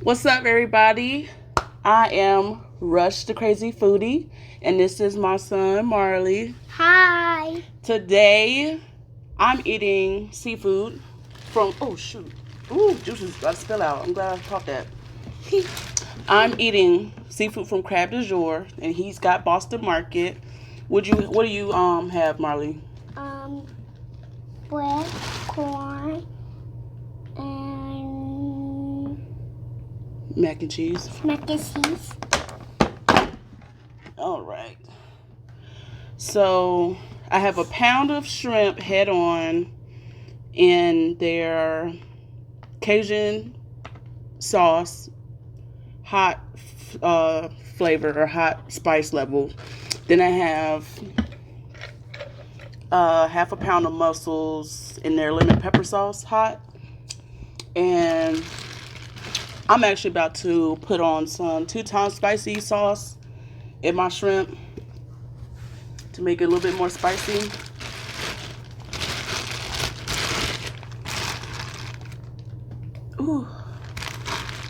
What's up, everybody? I am Rush the Crazy Foodie, and this is my son, Marley. Hi. Today, I'm eating seafood from, oh shoot. Ooh, juice is about to spill out. I'm glad I caught that. I'm eating seafood from Crab Du Jour, and he's got Boston Market. What do you have, Marley? Bread, corn, and Mac and cheese. mac and cheese. All right. So I have a pound of shrimp head on in their Cajun sauce, hot flavor or hot spice level. Then I have half a pound of mussels in their lemon pepper sauce, hot. And I'm actually about to put on some 2 times spicy sauce in my shrimp to make it a little bit more spicy. Ooh.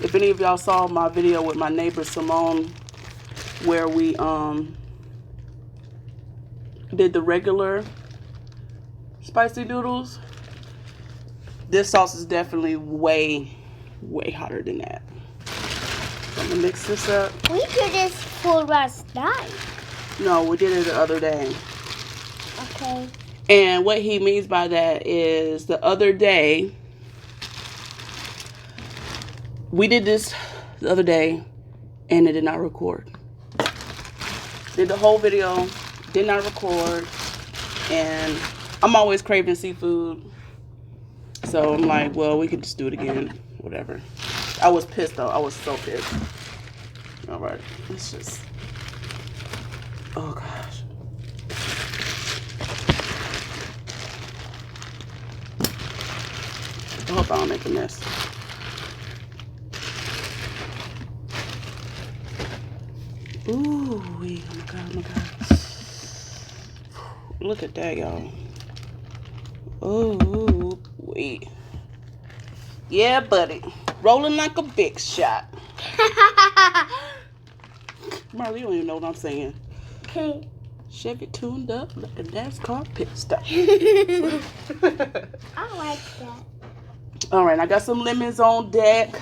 If any of y'all saw my video with my neighbor Simone where we did the regular spicy noodles, this sauce is definitely way hotter than that. So I'm gonna mix this up. We did this for last night. No, we did it the other day. Okay. And what he means by that is the other day, we did this the other day and it did not record. Did the whole video, did not record, and I'm always craving seafood. So I'm like, well, we could just do it again, whatever. I was pissed though, I was so pissed. All right, let's just, oh gosh. I hope I don't make a mess. Ooh, oh my god, oh my god. Look at that, y'all. Oh, wait. Yeah, buddy. Rolling like a big shot. Marley, you don't even know what I'm saying. Okay. Chevy tuned up like a NASCAR pit stop. I like that. All right, I got some lemons on deck.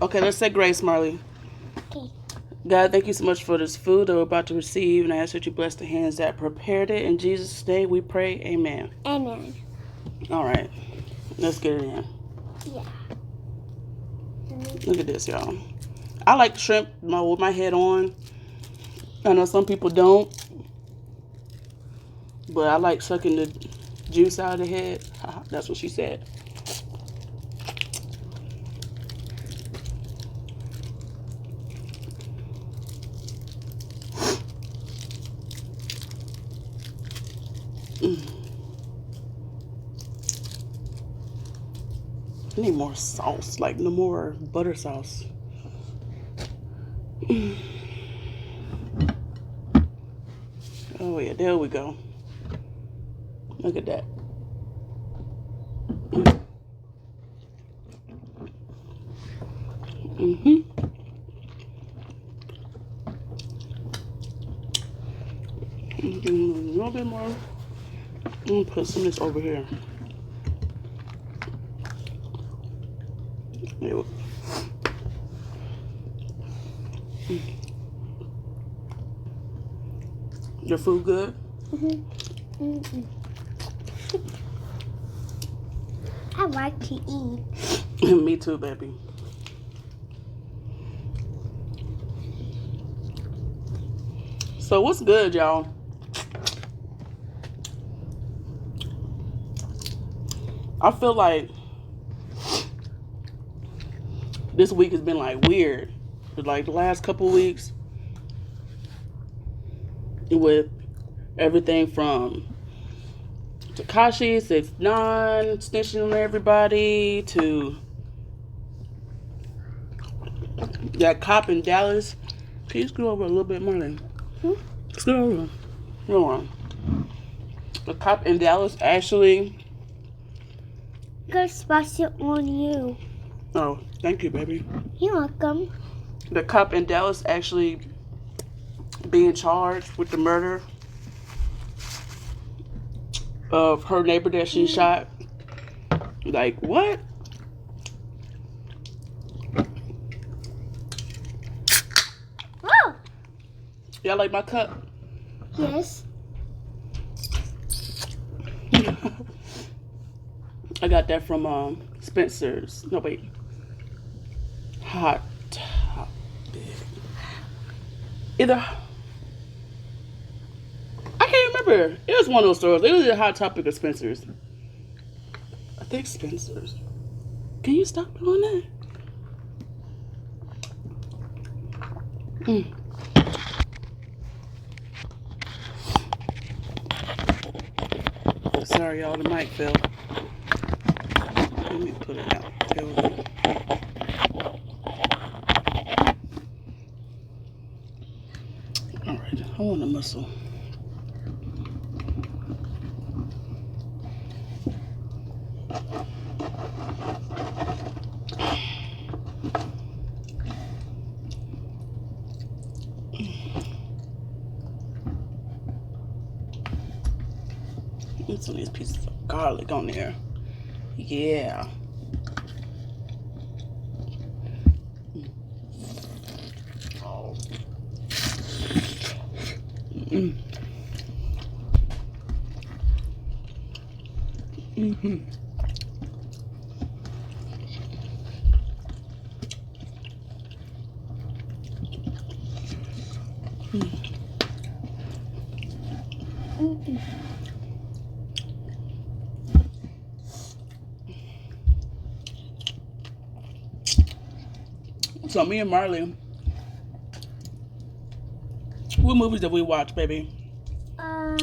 Okay, let's say grace, Marley. Okay. God, thank you so much for this food that we're about to receive, and I ask that you bless the hands that prepared it. In Jesus' name we pray, amen. Amen. All right, let's get it in. Yeah. Look at this, y'all. I like shrimp with my head on. I know some people don't, but I like sucking the juice out of the head. That's what she said. I need more sauce, like no more butter sauce. Oh yeah, there we go. Look at that. A little bit more. I'm gonna put some of this over here. There we go. Your food good? I like to eat. Me too, baby. So what's good, y'all? I feel like this week has been like weird. Like the last couple weeks with everything from Takashi 6ix9ine snitching on everybody to that cop in Dallas. Can you scoot over a little bit more then? Scoot over. Go on. The cop in Dallas actually Got spicy on you. Oh, Thank you, baby. You're welcome. The cop in Dallas actually being charged with the murder of her neighbor that she shot. Like, what? Oh! Y'all like my cup? Yes. I got that from Spencer's. No, wait. Hot Topic. Either... I can't remember. It was one of those stores. It was a Hot Topic or Spencer's. I think Spencer's. Can you stop doing that? Sorry, y'all. The mic fell. Let me put it out. All right. I want a muscle. Put some of these pieces of garlic on there. Yeah. So me and Marley, what movies did we watch, baby? A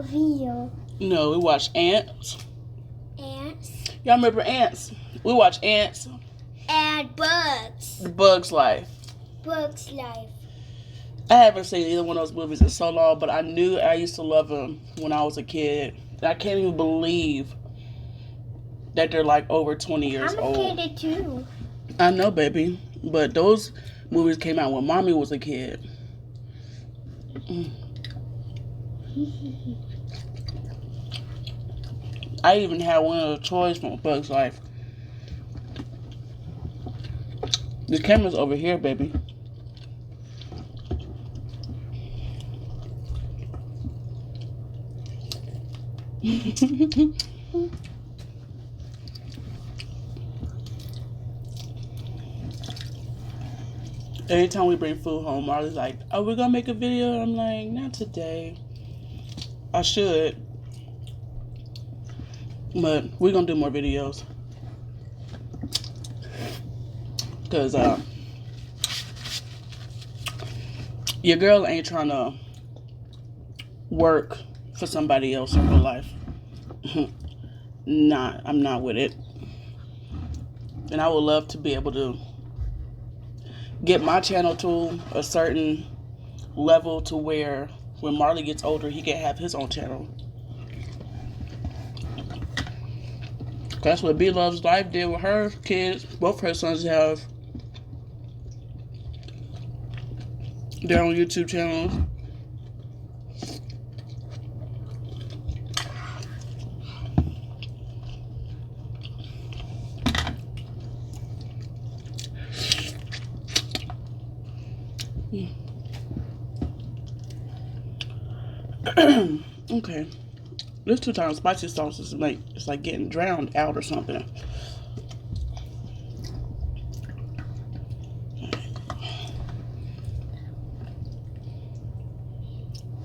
video. No, we watched Ants. Ants. Y'all remember Ants? We watched Ants. And Bugs. The Bug's Life. Bugs Life. I haven't seen either one of those movies in so long, but I knew I used to love them when I was a kid. I can't even believe that they're like over 20 years old. I'm a kid too. I know, baby. But those movies came out when mommy was a kid. I even had one of the toys from Bug's Life. The camera's over here, baby. Anytime we bring food home, Marley's like, "Oh, we're gonna make a video." I'm like, "Not today. I should, but we're gonna do more videos because your girl ain't trying to work for somebody else in her life. I'm not with it, and I would love to be able to get my channel to a certain level to where when Marley gets older, he can have his own channel. That's what B Loves Life did with her kids. Both her sons have their own YouTube channels. Okay, this 2 times spicy sauce is like it's like getting drowned out or something.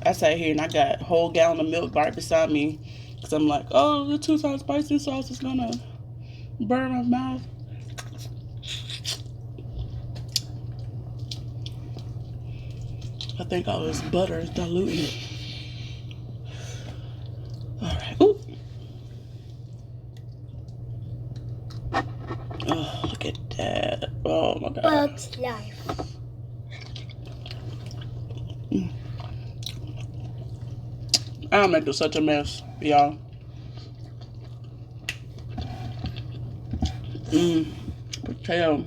I sat here and I got a whole gallon of milk right beside me because I'm like, oh, the 2 times spicy sauce is gonna burn my mouth. I think all this butter is diluting it. Alright. Ooh. Oh, look at that. Oh my god. Bugs Life. I'm making such a mess, y'all. Potato.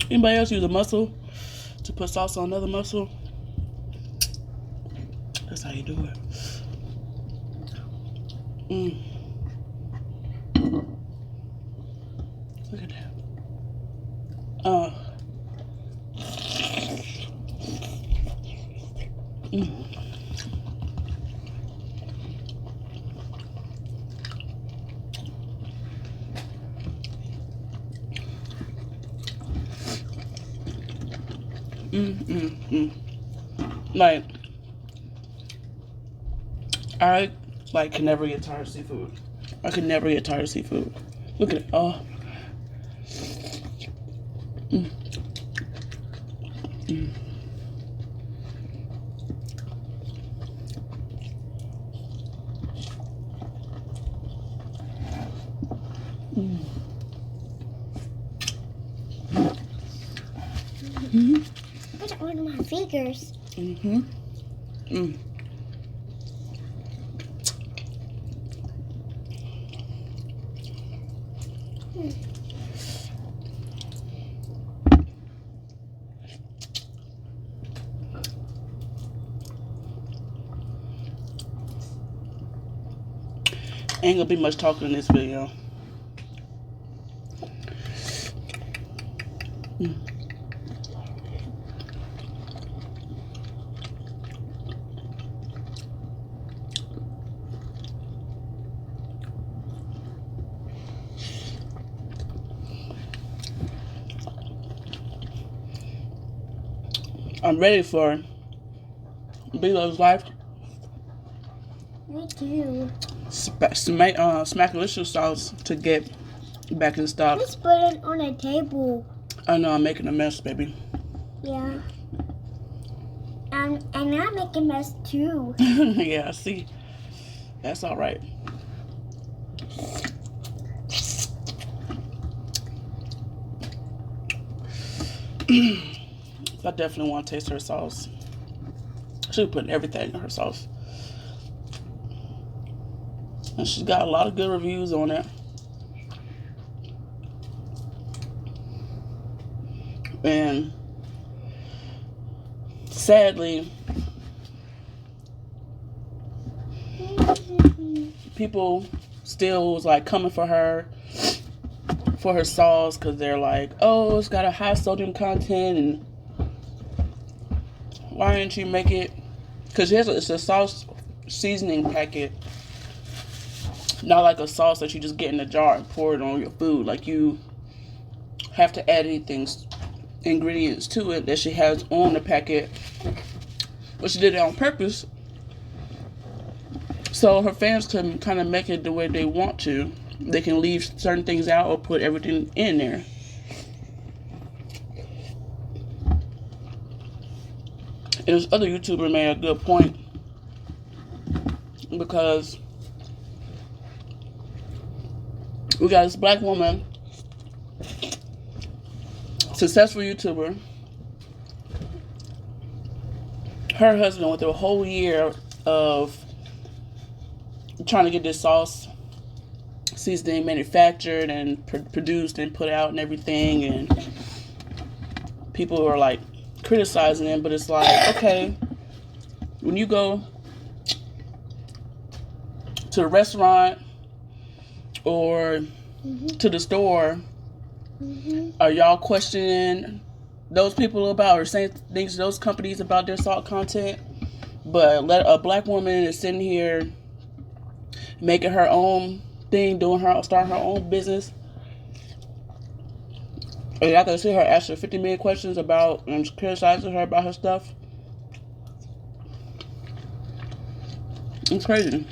Anybody else use a mussel to put sauce on another mussel? That's how you do it. Look at that. Like, I can never get tired of seafood. I could never get tired of seafood. Look at it. Oh. Put it on my fingers. Ain't gonna be much talking in this video. I'm ready for Bigelow's life. Me too. Smackalicious sauce to get back in stock. Let's put it on a table. I know I'm making a mess, baby. Yeah. And I'm making a mess too. Yeah, see. That's all right. I definitely want to taste her sauce. She's putting everything in her sauce. And she's got a lot of good reviews on it. And sadly, people still was like coming for her sauce because they're like, oh, it's got a high sodium content and why didn't you make it? Because it's a sauce seasoning packet, not like a sauce that you just get in a jar and pour it on your food. Like you have to add ingredients to it that she has on the packet. But she did it on purpose so her fans can kind of make it the way they want to. They can leave certain things out or put everything in there. And this other YouTuber made a good point because we got this black woman, successful YouTuber. Her husband went through a whole year of trying to get this sauce seasoning manufactured and produced and put out and everything, and people were like criticizing him, but it's like, okay, when you go to a restaurant or to the store, are y'all questioning those people about or saying things to those companies about their salt content? But a black woman is sitting here making her own thing, starting her own business. And I can see her asking 50 million questions about and criticizing her about her stuff. It's crazy.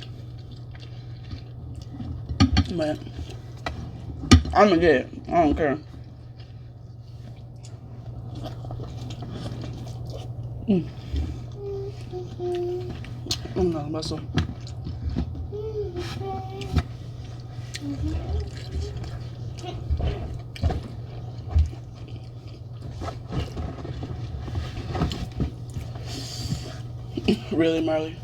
But I'm gonna get it. I don't care. No, muscle. Really, Marley?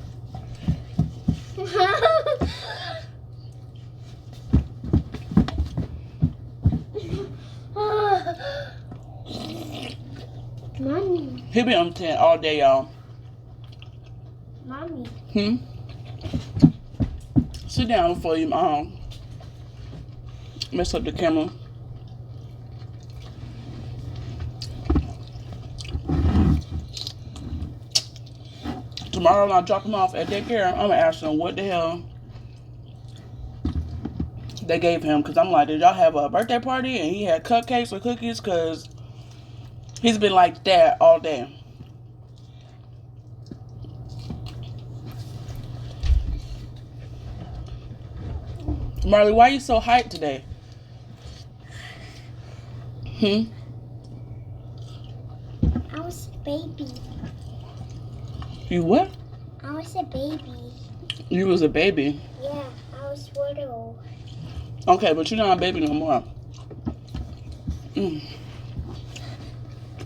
Mommy. He be on 10 all day, y'all. Mommy. Sit down before you mess up the camera. Tomorrow when I drop him off at daycare, I'm gonna ask him what the hell they gave him. Cause I'm like, did y'all have a birthday party and he had cupcakes or cookies? Cause he's been like that all day. Marley, why you so hyped today? I was a baby. You what? I was a baby. You was a baby. Yeah, I was little. Okay, but you're not a baby no more.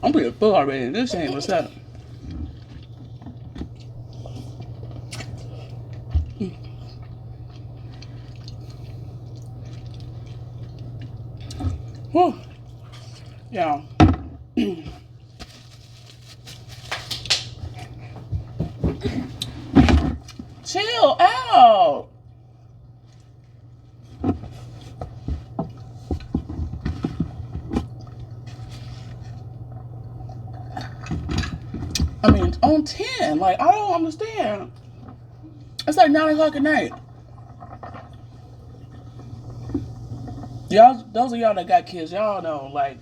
I'm pretty full already. This ain't what's up. Whew. Yeah. Chill out. I mean, on 10. Like, I don't understand. It's like 9 o'clock at night. Y'all, those of y'all that got kids, y'all know, like,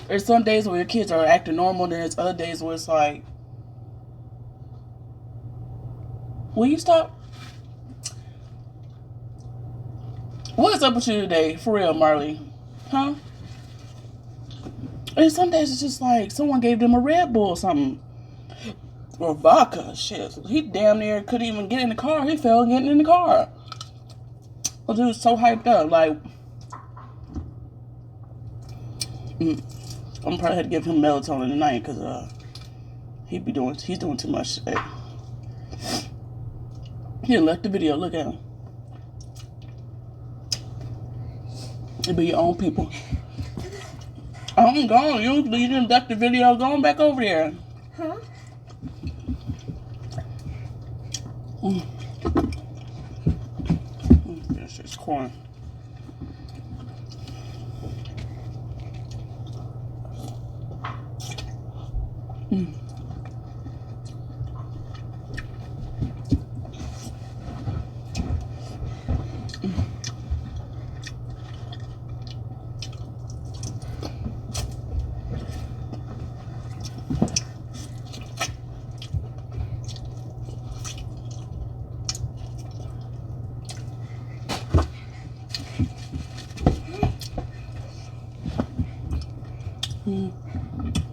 there's some days where your kids are acting normal, then there's other days where it's like, will you stop? What is up with you today? For real, Marley. Huh? And some days it's just like someone gave them a Red Bull or something. Or vodka. Shit. He damn near couldn't even get in the car. He fell getting in the car. Because he was so hyped up. Like, I'm probably had to give him melatonin tonight because he's doing too much today. He left the video. Look at him. It be your own people. I'm gone. You didn't left the video. Going back over there. Huh? This is corn.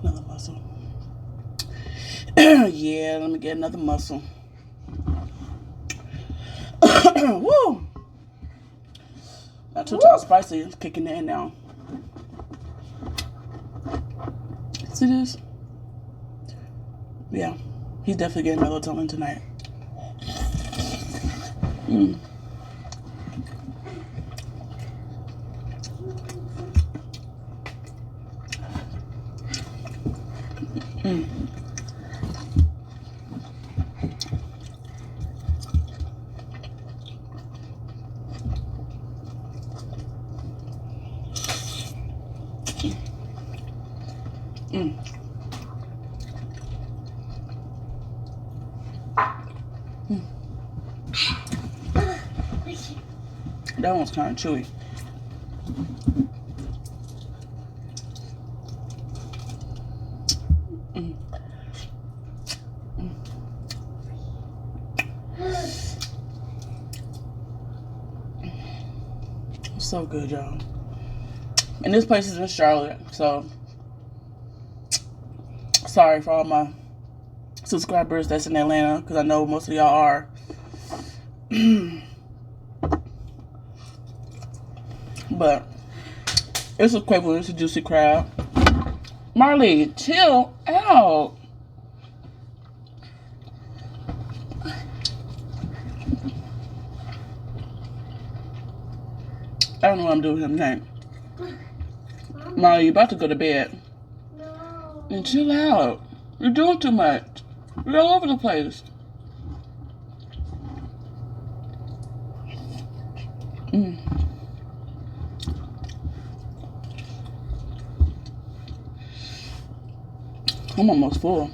Another muscle. Yeah, let me get another muscle. Woo! Not too tight spicy. It's kicking in now. See this? Yeah, he's definitely getting melatonin tonight. That one's kind of chewy. So good, y'all. And this place is in Charlotte, so sorry for all my subscribers that's in Atlanta, because I know most of y'all are. But it's equivalent to juicy crab. Marley, chill out. I don't know what I'm doing with him tonight. Marley, you about to go to bed. No. And chill out. You're doing too much. You're all over the place. I'm almost full.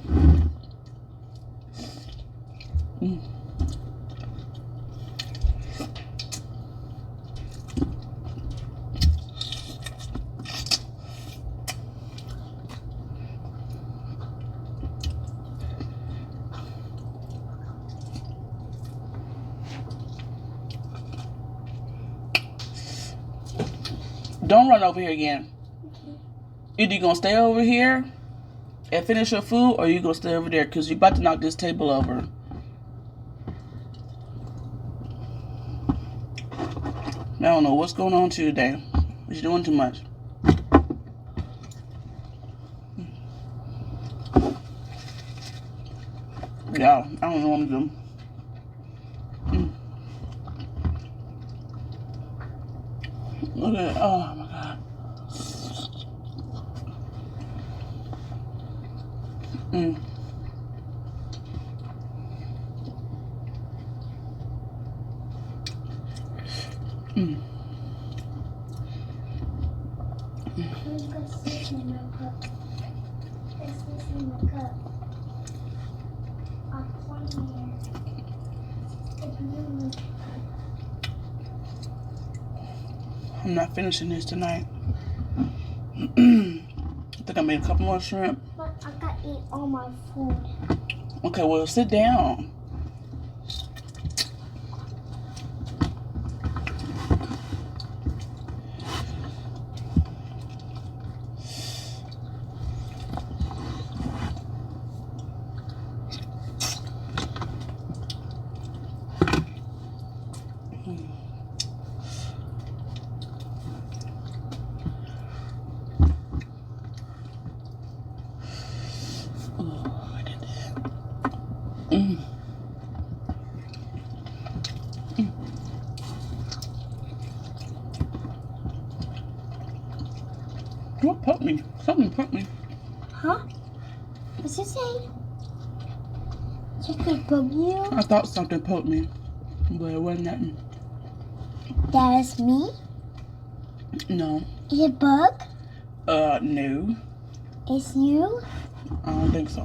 Don't run over here again. Either you gonna stay over here and finish your food, or you gonna stay over there, because you're about to knock this table over. I don't know what's going on with you today. You're doing too much. Yeah, I don't know what I'm doing. Look at it. Oh my God. Who's got this in my cup? This is in the cup. I'll point here. The blue. I'm not finishing this tonight. I think I made a couple more shrimp. But I gotta eat all my food. Okay, well, sit down. What poked me? Something poked me. Huh? What's it say? Chicken from you? I thought something poked me, but it wasn't nothing. That is me? No. Is it bug? No. It's you? I don't think so.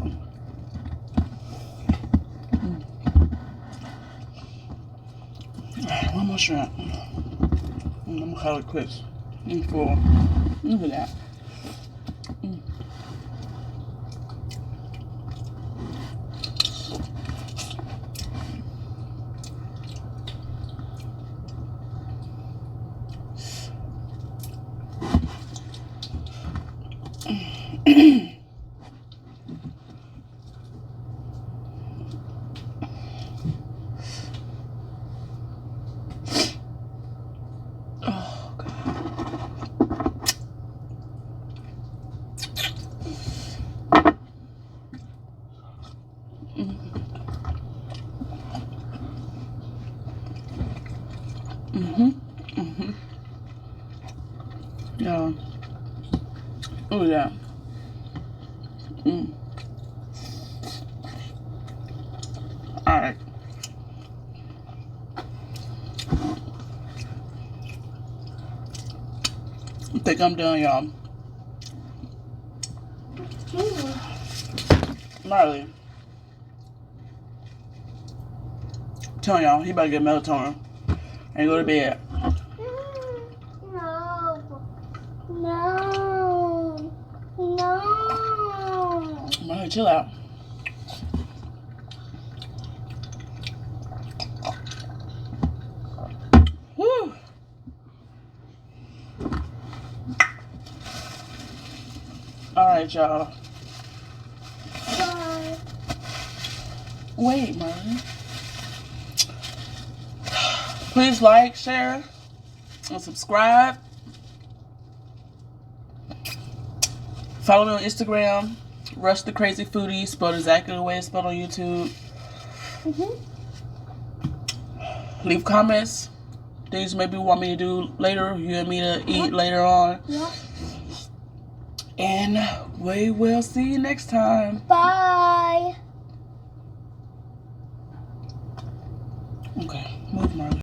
Alright, one more shrimp. I'm gonna call it quits. I'm full. Look at that. Oh, God. Yeah. Oh, yeah. All right. I think I'm done, y'all. Marley. Tell y'all, he about to get melatonin and go to bed. No. No. No. Marley, chill out. Whew. night, y'all. Bye. Wait, Marley. Please like, share, and subscribe. Follow me on Instagram, Rush the Crazy Foodie, spelled exactly the way it's spelled on YouTube. Leave comments. Things maybe you want me to do later. You and me to eat later on. Yeah. And we will see you next time. Bye. Okay, move, Marley.